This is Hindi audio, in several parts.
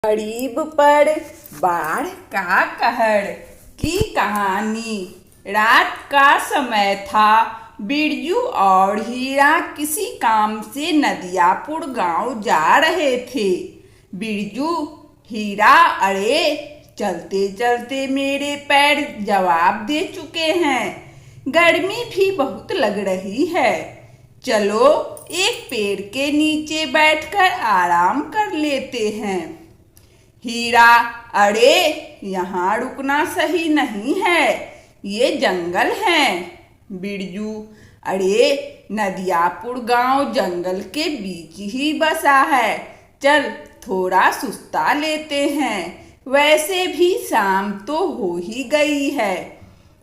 गरीब पर बाढ़ का कहर की कहानी। रात का समय था। बिरजू और हीरा किसी काम से नदियापुर गांव जा रहे थे। बिरजू, हीरा, अरे चलते चलते मेरे पैर जवाब दे चुके हैं। गर्मी भी बहुत लग रही है। चलो एक पेड़ के नीचे बैठकर आराम कर लेते हैं। हीरा, अरे यहाँ रुकना सही नहीं है, ये जंगल है। बिरजू, अरे नदियापुर गांव जंगल के बीच ही बसा है, चल थोड़ा सुस्ता लेते हैं, वैसे भी शाम तो हो ही गई है।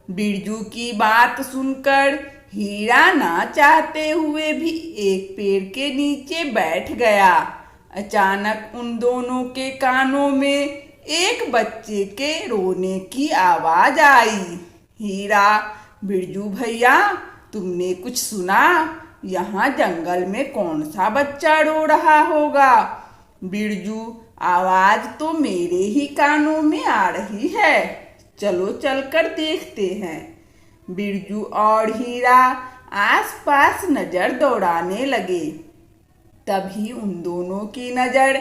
बिरजू की बात सुनकर हीरा ना चाहते हुए भी एक पेड़ के नीचे बैठ गया। अचानक उन दोनों के कानों में एक बच्चे के रोने की आवाज आई। हीरा, बिरजू भैया, तुमने कुछ सुना? यहाँ जंगल में कौन सा बच्चा रो रहा होगा? बिरजू, आवाज तो मेरे ही कानों में आ रही है, चलो चलकर देखते हैं। बिरजू और हीरा आसपास नजर दौड़ाने लगे। तभी उन दोनों की नजर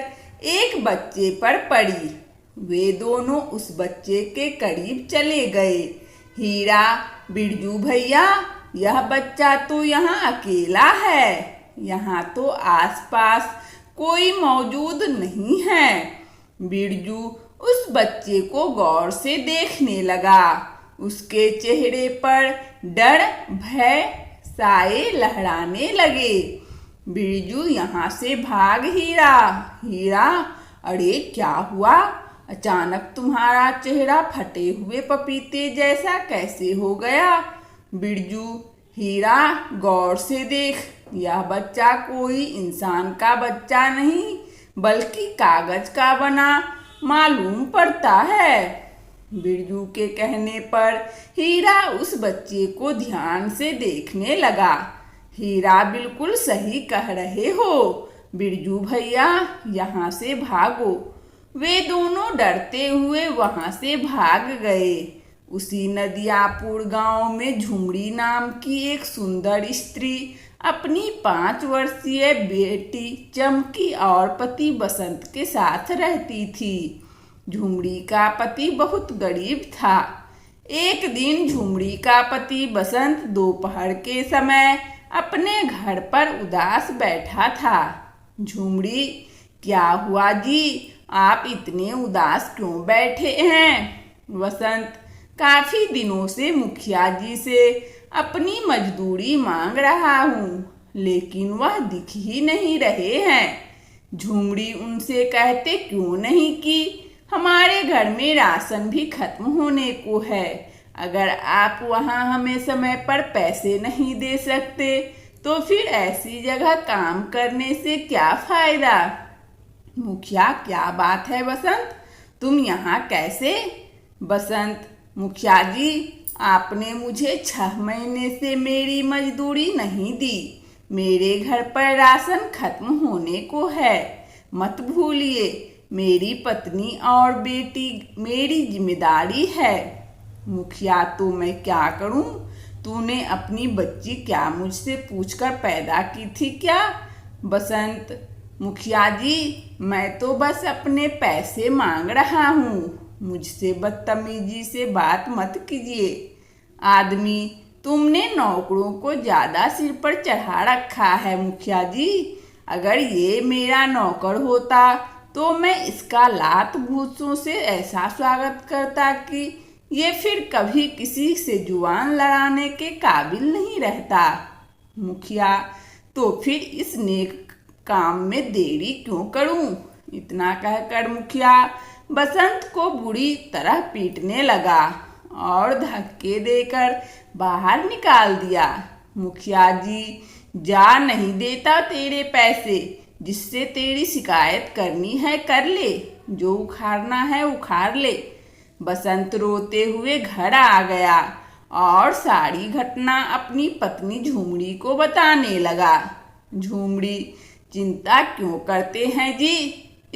एक बच्चे पर पड़ी। वे दोनों उस बच्चे के करीब चले गए। हीरा, बिरजू भैया, यह बच्चा तो यहाँ अकेला है, यहाँ तो आसपास कोई मौजूद नहीं है। बिरजू उस बच्चे को गौर से देखने लगा। उसके चेहरे पर डर, भय साए लहराने लगे। बिरजू, यहाँ से भाग। हीरा, हीरा, अरे क्या हुआ? अचानक तुम्हारा चेहरा फटे हुए पपीते जैसा कैसे हो गया? बिरजू, हीरा, गौर से देख, यह बच्चा कोई इंसान का बच्चा नहीं बल्कि कागज का बना मालूम पड़ता है। बिरजू के कहने पर हीरा उस बच्चे को ध्यान से देखने लगा। हीरा, बिल्कुल सही कह रहे हो बिरजू भैया, यहाँ से भागो। वे दोनों डरते हुए वहाँ से भाग गए। उसी नदियापुर गांव में झुमड़ी नाम की एक सुंदर स्त्री अपनी 5 वर्षीय बेटी चमकी और पति बसंत के साथ रहती थी। झुमड़ी का पति बहुत गरीब था। एक दिन झुमड़ी का पति बसंत दोपहर के समय अपने घर पर उदास बैठा था। झुमड़ी, क्या हुआ जी, आप इतने उदास क्यों बैठे हैं? वसंत, काफी दिनों से मुखिया जी से अपनी मजदूरी मांग रहा हूँ, लेकिन वह दिख ही नहीं रहे हैं। झुमड़ी उनसे कहते क्यों नहीं कि हमारे घर में राशन भी खत्म होने को है। अगर आप वहाँ हमें समय पर पैसे नहीं दे सकते तो फिर ऐसी जगह काम करने से क्या फायदा? मुखिया, क्या बात है बसंत, तुम यहाँ कैसे? बसंत, मुखिया जी, आपने मुझे 6 महीने से मेरी मजदूरी नहीं दी। मेरे घर पर राशन खत्म होने को है, मत भूलिए। मेरी पत्नी और बेटी मेरी जिम्मेदारी है। मुखिया, तो मैं क्या करूं? तूने अपनी बच्ची क्या मुझसे पूछकर पैदा की थी क्या? बसंत, मुखिया जी, मैं तो बस अपने पैसे मांग रहा हूँ, मुझसे बदतमीजी से बात मत कीजिए। आदमी, तुमने नौकरों को ज़्यादा सिर पर चढ़ा रखा है मुखिया जी। अगर ये मेरा नौकर होता तो मैं इसका लात घूंसों से ऐसा स्वागत करता कि ये फिर कभी किसी से जुबान लड़ाने के काबिल नहीं रहता। मुखिया, तो फिर इस नेक काम में देरी क्यों करूं? इतना कहकर मुखिया बसंत को बुरी तरह पीटने लगा और धक्के देकर बाहर निकाल दिया। मुखिया जी, जा, नहीं देता तेरे पैसे, जिससे तेरी शिकायत करनी है कर ले, जो उखाड़ना है उखाड़ ले। बसंत रोते हुए घर आ गया और सारी घटना अपनी पत्नी झुमड़ी को बताने लगा। झुमड़ी, चिंता क्यों करते हैं जी,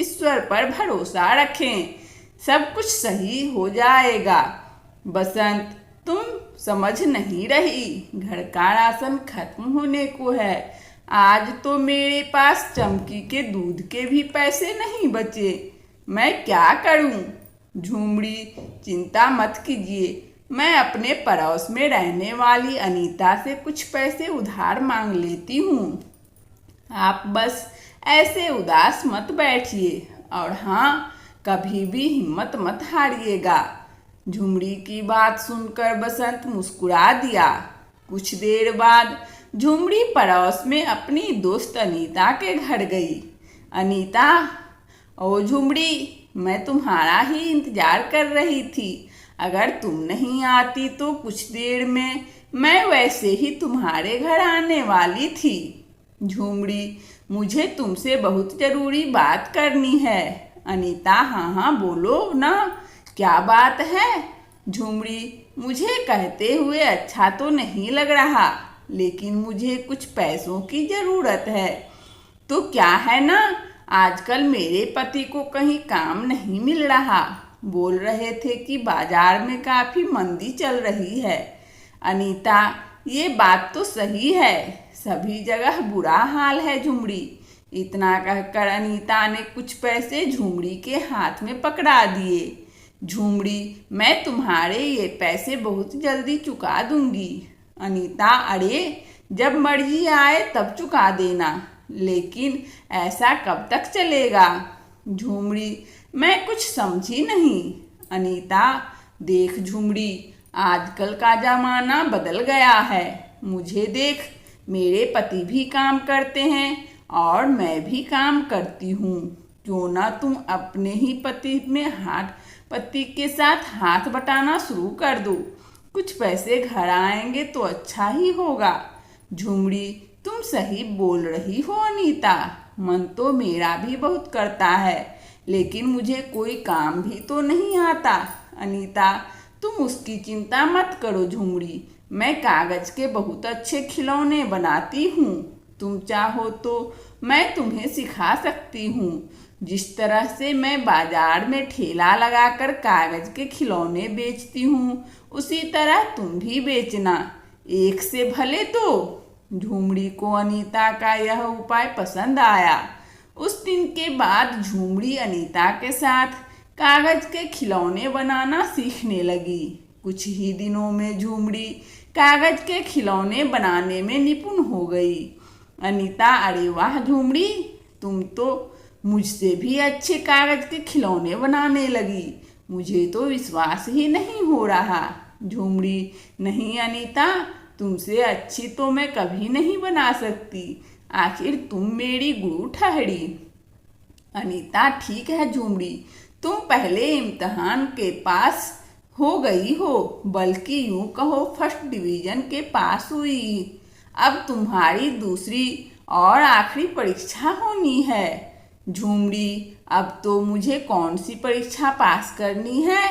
ईश्वर पर भरोसा रखें, सब कुछ सही हो जाएगा। बसंत, तुम समझ नहीं रही, घर का राशन खत्म होने को है। आज तो मेरे पास चमकी के दूध के भी पैसे नहीं बचे, मैं क्या करूं? झुमड़ी, चिंता मत कीजिए, मैं अपने पड़ोस में रहने वाली अनीता से कुछ पैसे उधार मांग लेती हूँ। आप बस ऐसे उदास मत बैठिए, और हाँ, कभी भी हिम्मत मत हारिएगा। झुमड़ी की बात सुनकर बसंत मुस्कुरा दिया। कुछ देर बाद झुमड़ी पड़ोस में अपनी दोस्त अनीता के घर गई। अनीता, ओ झुमड़ी, मैं तुम्हारा ही इंतजार कर रही थी। अगर तुम नहीं आती तो कुछ देर में मैं वैसे ही तुम्हारे घर आने वाली थी। झुमड़ी, मुझे तुमसे बहुत जरूरी बात करनी है। अनीता, हाँ हाँ बोलो ना, क्या बात है? झुमड़ी, मुझे कहते हुए अच्छा तो नहीं लग रहा, लेकिन मुझे कुछ पैसों की ज़रूरत है। तो क्या है ना, आजकल मेरे पति को कहीं काम नहीं मिल रहा। बोल रहे थे कि बाजार में काफ़ी मंदी चल रही है। अनीता, ये बात तो सही है, सभी जगह बुरा हाल है झुमड़ी। इतना कहकर अनीता ने कुछ पैसे झुमड़ी के हाथ में पकड़ा दिए। झुमड़ी, मैं तुम्हारे ये पैसे बहुत जल्दी चुका दूंगी। अनीता, अरे जब मर्जी आए तब चुका देना, लेकिन ऐसा कब तक चलेगा? झुमड़ी, मैं कुछ समझी नहीं। अनीता, देख झुमड़ी, आजकल का जमाना बदल गया है। मुझे देख, मेरे पति भी काम करते हैं और मैं भी काम करती हूँ। क्यों ना तुम अपने ही पति के साथ हाथ बटाना शुरू कर दो। कुछ पैसे घर आएंगे तो अच्छा ही होगा। झुमड़ी, तुम सही बोल रही हो अनीता, मन तो मेरा भी बहुत करता है, लेकिन मुझे कोई काम भी तो नहीं आता। अनीता, तुम उसकी चिंता मत करो झुमड़ी, मैं कागज के बहुत अच्छे खिलौने बनाती हूँ। तुम चाहो तो मैं तुम्हें सिखा सकती हूँ। जिस तरह से मैं बाजार में ठेला लगाकर कागज के खिलौने बेचती हूँ, उसी तरह तुम भी बेचना, एक से भले दो। झुमड़ी को अनीता का यह उपाय पसंद आया। उस दिन के बाद झुमड़ी अनीता के साथ कागज के खिलौने बनाना सीखने लगी। कुछ ही दिनों में झुमड़ी कागज के खिलौने बनाने में निपुण हो गई। अनीता, अरे वाह झुमड़ी, तुम तो मुझसे भी अच्छे कागज के खिलौने बनाने लगी, मुझे तो विश्वास ही नहीं हो रहा। झुमड़ी, नहीं अनीता, तुमसे अच्छी तो मैं कभी नहीं बना सकती, आखिर तुम मेरी गुरु ठहरी। अनीता, ठीक है झुमड़ी, तुम पहले इम्तिहान के पास हो गई हो, बल्कि यूं कहो फर्स्ट डिवीजन के पास हुई। अब तुम्हारी दूसरी और आखिरी परीक्षा होनी है। झुमड़ी, अब तो मुझे कौन सी परीक्षा पास करनी है?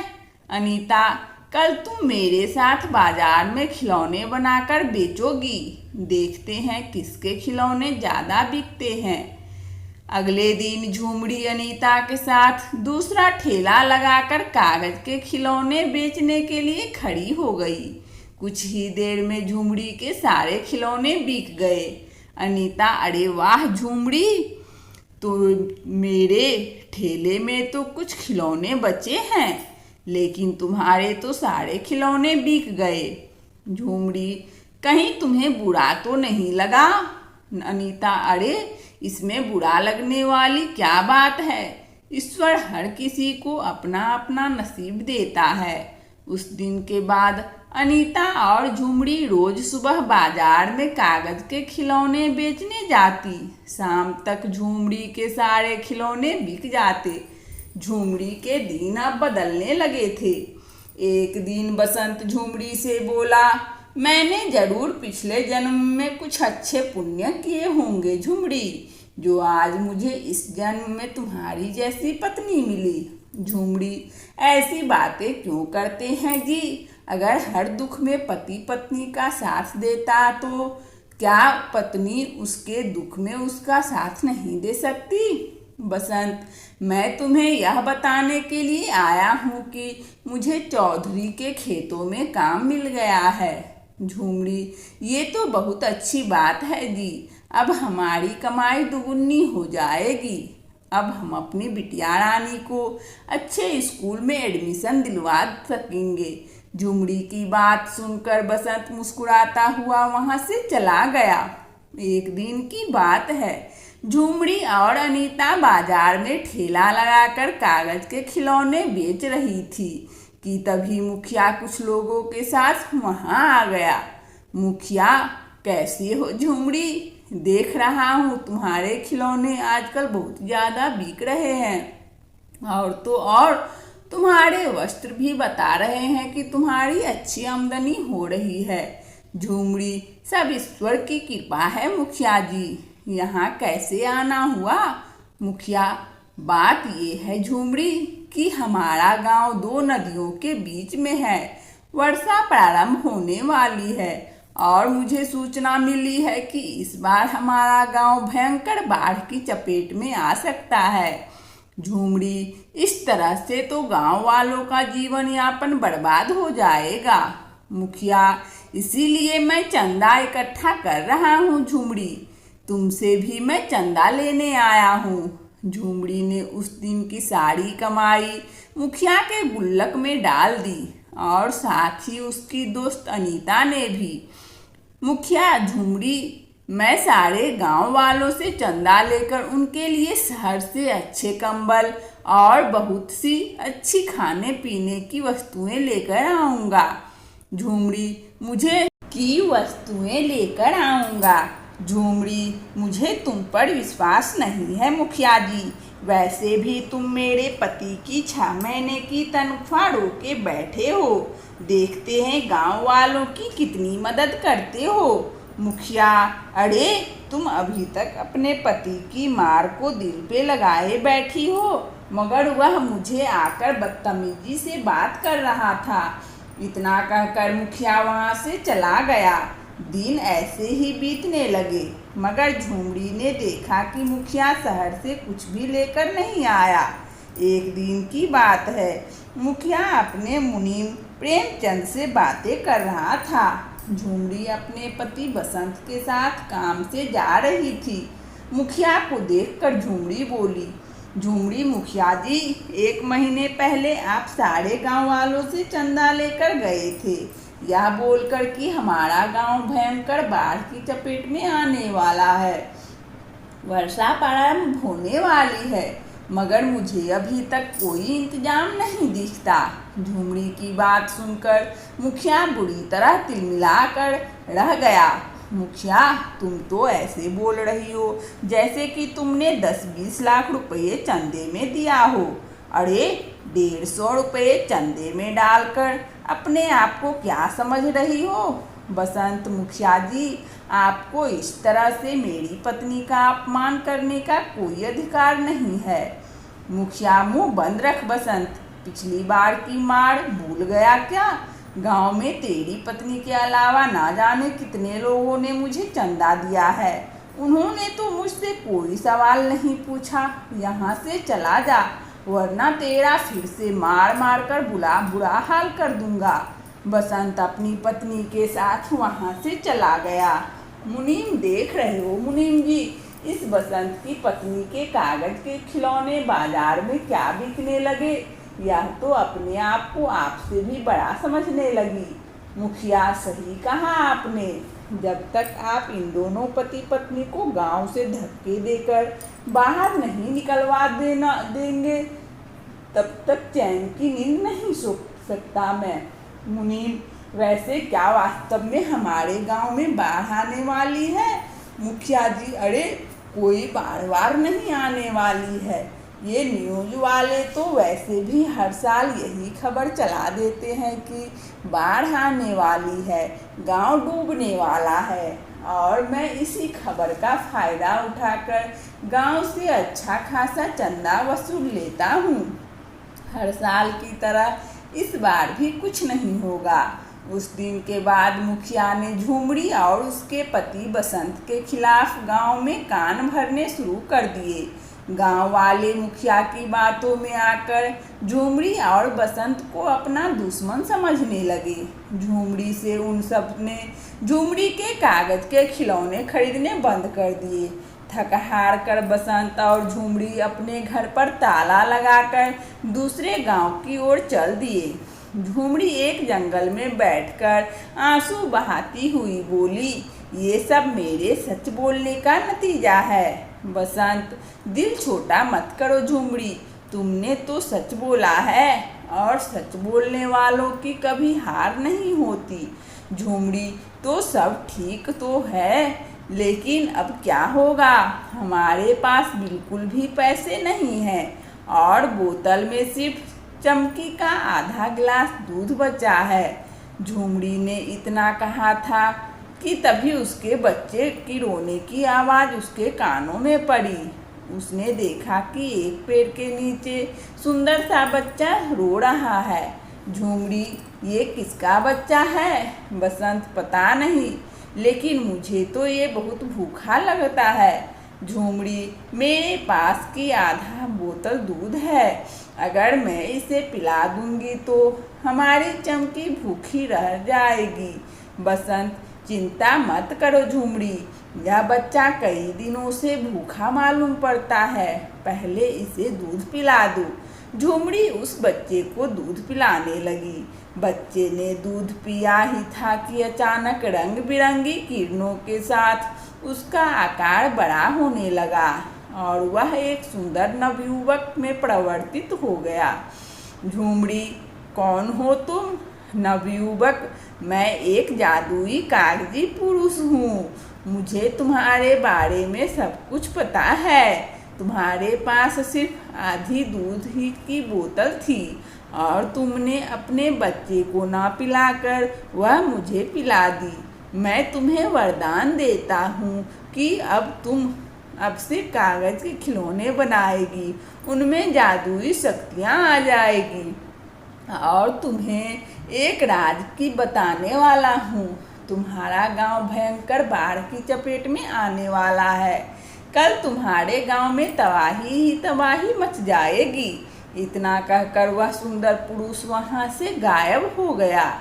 अनीता, कल तुम मेरे साथ बाजार में खिलौने बनाकर बेचोगी, देखते हैं किसके खिलौने ज़्यादा बिकते हैं। अगले दिन झुमड़ी अनीता के साथ दूसरा ठेला लगाकर कागज के खिलौने बेचने के लिए खड़ी हो गई। कुछ ही देर में झुमड़ी के सारे खिलौने बिक गए। अनीता, अरे वाह झुमड़ी, तो मेरे ठेले में तो कुछ खिलौने बचे हैं, लेकिन तुम्हारे तो सारे खिलौने बिक गए। झुमड़ी, कहीं तुम्हें बुरा तो नहीं लगा? अनीता, अरे इसमें बुरा लगने वाली क्या बात है, ईश्वर हर किसी को अपना अपना नसीब देता है। उस दिन के बाद अनीता और झुमड़ी रोज सुबह बाजार में कागज के खिलौने बेचने जाती। शाम तक झुमड़ी के सारे खिलौने बिक जाते। झुमड़ी के दिन अब बदलने लगे थे। एक दिन बसंत झुमड़ी से बोला, मैंने जरूर पिछले जन्म में कुछ अच्छे पुण्य किए होंगे झुमड़ी, जो आज मुझे इस जन्म में तुम्हारी जैसी पत्नी मिली। झुमड़ी, ऐसी बातें क्यों करते हैं जी? अगर हर दुख में पति पत्नी का साथ देता तो क्या पत्नी उसके दुख में उसका साथ नहीं दे सकती? बसंत, मैं तुम्हें यह बताने के लिए आया हूँ कि मुझे चौधरी के खेतों में काम मिल गया है। झूमड़ी, ये तो बहुत अच्छी बात है जी। अब हमारी कमाई दुगुनी हो जाएगी। अब हम अपनी बिटिया रानी को अच्छे स्कूल में एडमिशन दिलवा सकेंगे। झूमड़ी की बात सुनकर बसंत मुस्कुराता हुआ वहाँ से चला गया। एक दिन की बात है, झूमड़ी और अनीता बाजार में ठेला लगाकर कागज के खिलौने बेच रही थी कि तभी मुखिया कुछ लोगों के साथ वहां आ गया। मुखिया, कैसी हो झूमड़ी? देख रहा हूँ तुम्हारे खिलौने आजकल बहुत ज़्यादा बिक रहे हैं। और तो और तुम्हारे वस्त्र भी बता रहे हैं कि तुम्हारी अच्छी आमदनी हो रही है। झूमड़ी, सब ईश्वर की कृपा है मुखिया जी। यहाँ कैसे आना हुआ? मुखिया, बात ये है झूमड़ी कि हमारा गांव दो नदियों के बीच में है। वर्षा प्रारंभ होने वाली है और मुझे सूचना मिली है कि इस बार हमारा गांव भयंकर बाढ़ की चपेट में आ सकता है। झूमड़ी, इस तरह से तो गांव वालों का जीवन यापन बर्बाद हो जाएगा। मुखिया, इसीलिए मैं चंदा इकट्ठा कर रहा हूँ झूमड़ी। तुमसे भी मैं चंदा लेने आया हूँ। झूमड़ी ने उस दिन की सारी कमाई मुखिया के गुल्लक में डाल दी और साथ ही उसकी दोस्त अनीता ने भी। मुखिया, झूमड़ी, मैं सारे गांव वालों से चंदा लेकर उनके लिए शहर से अच्छे कंबल और बहुत सी अच्छी खाने पीने की वस्तुएं लेकर आऊँगा। झूमड़ी, मुझे की वस्तुएं लेकर आऊँगा। झूमड़ी, मुझे तुम पर विश्वास नहीं है मुखिया जी। वैसे भी तुम मेरे पति की 6 महीने की तनख्वाह रोके बैठे हो। देखते हैं गांव वालों की कितनी मदद करते हो। मुखिया, अरे तुम अभी तक अपने पति की मार को दिल पे लगाए बैठी हो, मगर वह मुझे आकर बदतमीजी से बात कर रहा था। इतना कहकर मुखिया वहाँ से चला गया। दिन ऐसे ही बीतने लगे, मगर झूमड़ी ने देखा कि मुखिया शहर से कुछ भी लेकर नहीं आया। एक दिन की बात है, मुखिया अपने मुनीम प्रेमचंद से बातें कर रहा था। झूमड़ी अपने पति बसंत के साथ काम से जा रही थी। मुखिया को देखकर झूमड़ी बोली, झूमड़ी मुखिया जी, 1 महीने पहले आप सारे गांव वालों से चंदा लेकर गए थे, यह बोलकर कि हमारा गांव भयंकर बाढ़ की चपेट में आने वाला है, वर्षा प्रारंभ होने वाली है, मगर मुझे अभी तक कोई इंतजाम नहीं दिखता। झूमड़ी की बात सुनकर मुखिया बुरी तरह तिलमिलाकर रह गया। मुखिया, तुम तो ऐसे बोल रही हो जैसे कि तुमने 10-20 लाख रुपए चंदे में दिया हो। अरे 150 रुपये चंदे में डालकर अपने आप को क्या समझ रही हो? बसंत मुखिया जी, आपको इस तरह से मेरी पत्नी का अपमान करने का कोई अधिकार नहीं है। मुखिया, मुंह बंद रख बसंत, पिछली बार की मार भूल गया क्या? गांव में तेरी पत्नी के अलावा ना जाने कितने लोगों ने मुझे चंदा दिया है। उन्होंने तो मुझसे कोई सवाल नहीं पूछा। यहाँ से चला जा, वरना तेरा फिर से मार मार कर बुरा हाल कर दूंगा। बसंत अपनी पत्नी के साथ वहाँ से चला गया। मुनीम, देख रहे हो मुनीम जी, इस बसंत की पत्नी के कागज के खिलौने बाजार में क्या बिकने लगे। यह तो अपने आप को आपसे भी बड़ा समझने लगी। मुखिया, सही कहा आपने। जब तक आप इन दोनों पति पत्नी को गांव से धक्के देकर बाहर नहीं निकलवा देंगे, तब तक चैन की नींद नहीं सो सकता मैं। मुनीम, वैसे क्या वास्तव में हमारे गांव में बाढ़ आने वाली है? मुखिया जी, अरे कोई बाढ़ नहीं आने वाली है। ये न्यूज़ वाले तो वैसे भी हर साल यही खबर चला देते हैं कि बाढ़ आने वाली है, गांव डूबने वाला है, और मैं इसी खबर का फ़ायदा उठाकर गांव से अच्छा खासा चंदा वसूल लेता हूँ। हर साल की तरह इस बार भी कुछ नहीं होगा। उस दिन के बाद मुखिया ने झूमड़ी और उसके पति बसंत के खिलाफ गांव में कान भरने शुरू कर दिए। गांव वाले मुखिया की बातों में आकर झुमरी और बसंत को अपना दुश्मन समझने लगे। झुमरी से उन सब ने झुमरी के कागज के खिलौने खरीदने बंद कर दिए। थक हार कर बसंत और झुमरी अपने घर पर ताला लगाकर दूसरे गांव की ओर चल दिए। झुमरी एक जंगल में बैठकर आंसू बहाती हुई बोली, ये सब मेरे सच बोलने का नतीजा है। बसंत, दिल छोटा मत करो झुमरी, तुमने तो सच बोला है और सच बोलने वालों की कभी हार नहीं होती। झुमरी, तो सब ठीक तो है, लेकिन अब क्या होगा? हमारे पास बिल्कुल भी पैसे नहीं हैं और बोतल में सिर्फ चमकी का आधा गिलास दूध बचा है। झुमरी ने इतना कहा था कि तभी उसके बच्चे की रोने की आवाज़ उसके कानों में पड़ी। उसने देखा कि एक पेड़ के नीचे सुंदर सा बच्चा रो रहा है। झुमरी, ये किसका बच्चा है? बसंत, पता नहीं, लेकिन मुझे तो ये बहुत भूखा लगता है। झुमरी, मेरे पास की आधा बोतल दूध है, अगर मैं इसे पिला दूंगी तो हमारी चमकी भूखी रह जाएगी। बसंत, चिंता मत करो झुमरी, यह बच्चा कई दिनों से भूखा मालूम पड़ता है, पहले इसे दूध पिला दो। झुमरी उस बच्चे को दूध पिलाने लगी। बच्चे ने दूध पिया ही था कि अचानक रंग बिरंगी किरणों के साथ उसका आकार बड़ा होने लगा और वह एक सुंदर नवयुवक में परिवर्तित हो गया। झुमरी, कौन हो तुम? नवयुवक, मैं एक जादुई कागजी पुरुष हूँ, मुझे तुम्हारे बारे में सब कुछ पता है। तुम्हारे पास सिर्फ आधी दूध ही की बोतल थी और तुमने अपने बच्चे को ना पिलाकर वह मुझे पिला दी। मैं तुम्हें वरदान देता हूँ कि अब से कागज के खिलौने बनाएगी, उनमें जादुई शक्तियाँ आ जाएगी और तुम्हें एक राज की बताने वाला हूँ। तुम्हारा गांव भयंकर बाढ़ की चपेट में आने वाला है। कल तुम्हारे गांव में तबाही ही तबाही मच जाएगी। इतना कहकर वह सुंदर पुरुष वहां से गायब हो गया।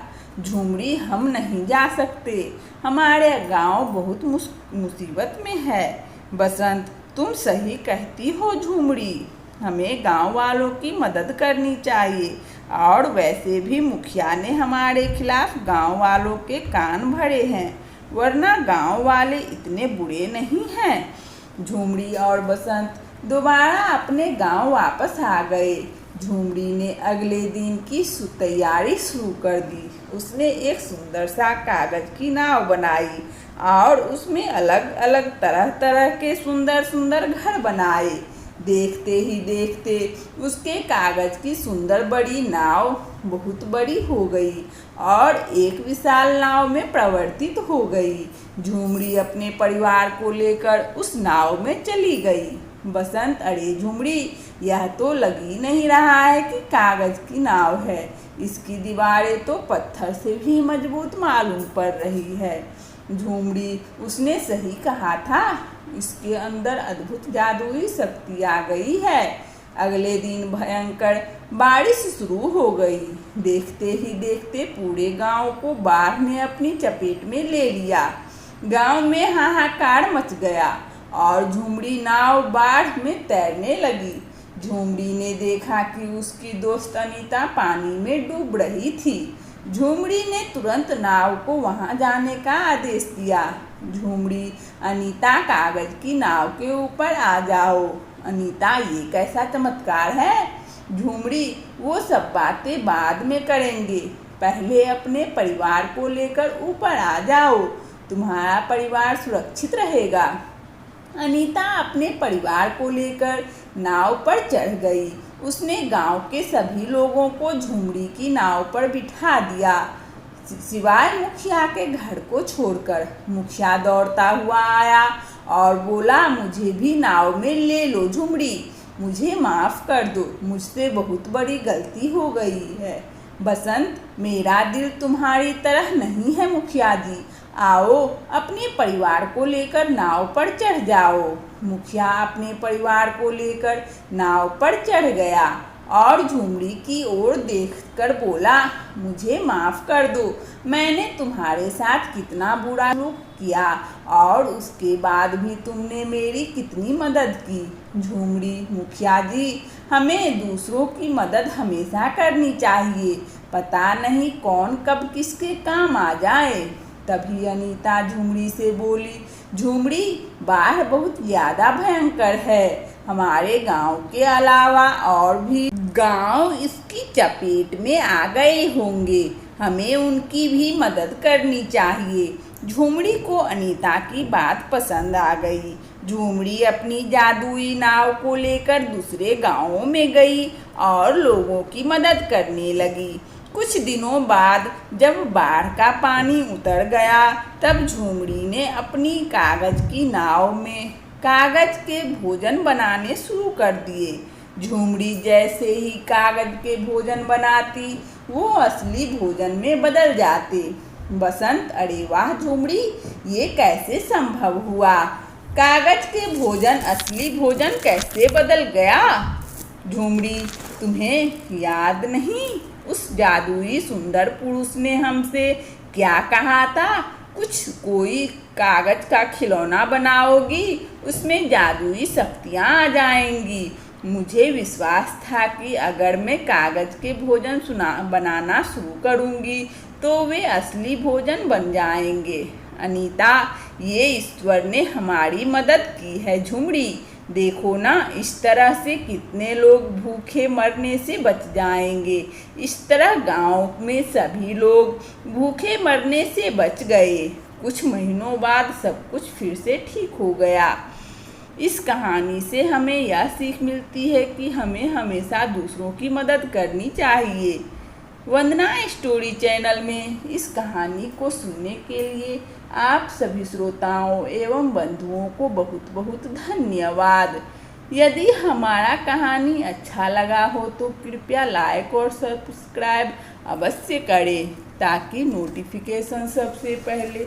झुमरी, हम नहीं जा सकते, हमारे गांव बहुत मुसीबत में है। बसंत, तुम सही कहती हो झुमरी, हमें गांव वालों की मदद करनी चाहिए और वैसे भी मुखिया ने हमारे खिलाफ गांव वालों के कान भरे हैं, वरना गांव वाले इतने बुरे नहीं हैं। झुमरी और बसंत दोबारा अपने गांव वापस आ गए। झुमरी ने अगले दिन की तैयारी शुरू कर दी। उसने एक सुंदर सा कागज की नाव बनाई और उसमें अलग अलग तरह तरह के सुंदर सुंदर घर बनाए। देखते ही देखते उसके कागज की सुंदर बड़ी नाव बहुत बड़ी हो गई और एक विशाल नाव में परिवर्तित हो गई। झुमरी अपने परिवार को लेकर उस नाव में चली गई। बसंत, अरे झुमरी, यह तो लग ही नहीं रहा है कि कागज की नाव है, इसकी दीवारें तो पत्थर से भी मजबूत मालूम पड़ रही है। झुमरी, उसने सही कहा था, इसके अंदर अद्भुत जादुई शक्ति आ गई है। अगले दिन भयंकर बारिश शुरू हो गई। देखते ही देखते पूरे गांव को बाढ़ ने अपनी चपेट में ले लिया। गांव में हाहाकार मच गया और झुमरी नाव बाढ़ में तैरने लगी। झुमरी ने देखा कि उसकी दोस्त अनीता पानी में डूब रही थी। झुमरी ने तुरंत नाव को वहां जाने का आदेश दिया। झुमरी, अनीता, कागज की नाव के ऊपर आ जाओ। अनीता, ये कैसा चमत्कार है? झुमरी, वो सब बातें बाद में करेंगे, पहले अपने परिवार को लेकर ऊपर आ जाओ, तुम्हारा परिवार सुरक्षित रहेगा। अनीता अपने परिवार को लेकर नाव पर चढ़ गई। उसने गांव के सभी लोगों को झुमरी की नाव पर बिठा दिया, सिवाय मुखिया के घर को छोड़कर। मुखिया दौड़ता हुआ आया और बोला, मुझे भी नाव में ले लो झुमरी, मुझे माफ़ कर दो, मुझसे बहुत बड़ी गलती हो गई है। बसंत, मेरा दिल तुम्हारी तरह नहीं है मुखिया जी, आओ अपने परिवार को लेकर नाव पर चढ़ जाओ। मुखिया अपने परिवार को लेकर नाव पर चढ़ गया और झुमड़ी की ओर देखकर बोला, मुझे माफ़ कर दो, मैंने तुम्हारे साथ कितना बुरा सलूक किया और उसके बाद भी तुमने मेरी कितनी मदद की। झुमड़ी, मुखिया जी, हमें दूसरों की मदद हमेशा करनी चाहिए, पता नहीं कौन कब किसके काम आ जाए। तभी अनीता झुमड़ी से बोली, झुमड़ी, बाढ़ बहुत ज़्यादा भयंकर है, हमारे गांव के अलावा और भी गांव इसकी चपेट में आ गए होंगे, हमें उनकी भी मदद करनी चाहिए। झुमड़ी को अनीता की बात पसंद आ गई। झुमड़ी अपनी जादुई नाव को लेकर दूसरे गांवों में गई और लोगों की मदद करने लगी। कुछ दिनों बाद जब बाढ़ का पानी उतर गया, तब झुमड़ी ने अपनी कागज की नाव में कागज के भोजन बनाने शुरू कर दिए। झुमड़ी जैसे ही कागज के भोजन बनाती, वो असली भोजन में बदल जाते। बसंत, अरे वाह झुमड़ी, ये कैसे संभव हुआ? कागज के भोजन असली भोजन कैसे बदल गया? झुमड़ी, तुम्हें याद नहीं, उस जादुई सुंदर पुरुष ने हमसे क्या कहा था? कोई कागज का खिलौना बनाओगी, उसमें जादुई शक्तियाँ आ जाएंगी। मुझे विश्वास था कि अगर मैं कागज के भोजन बनाना शुरू करूँगी तो वे असली भोजन बन जाएंगे। अनीता, ये ईश्वर ने हमारी मदद की है। झुमड़ी, देखो ना, इस तरह से कितने लोग भूखे मरने से बच जाएंगे। इस तरह गांव में सभी लोग भूखे मरने से बच गए। कुछ महीनों बाद सब कुछ फिर से ठीक हो गया। इस कहानी से हमें यह सीख मिलती है कि हमें हमेशा दूसरों की मदद करनी चाहिए। वंदना स्टोरी चैनल में इस कहानी को सुनने के लिए आप सभी श्रोताओं एवं बंधुओं को बहुत बहुत धन्यवाद। यदि हमारा कहानी अच्छा लगा हो तो कृपया लाइक और सब्सक्राइब अवश्य करें, ताकि नोटिफिकेशन सबसे पहले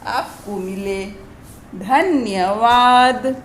आपको मिले। धन्यवाद।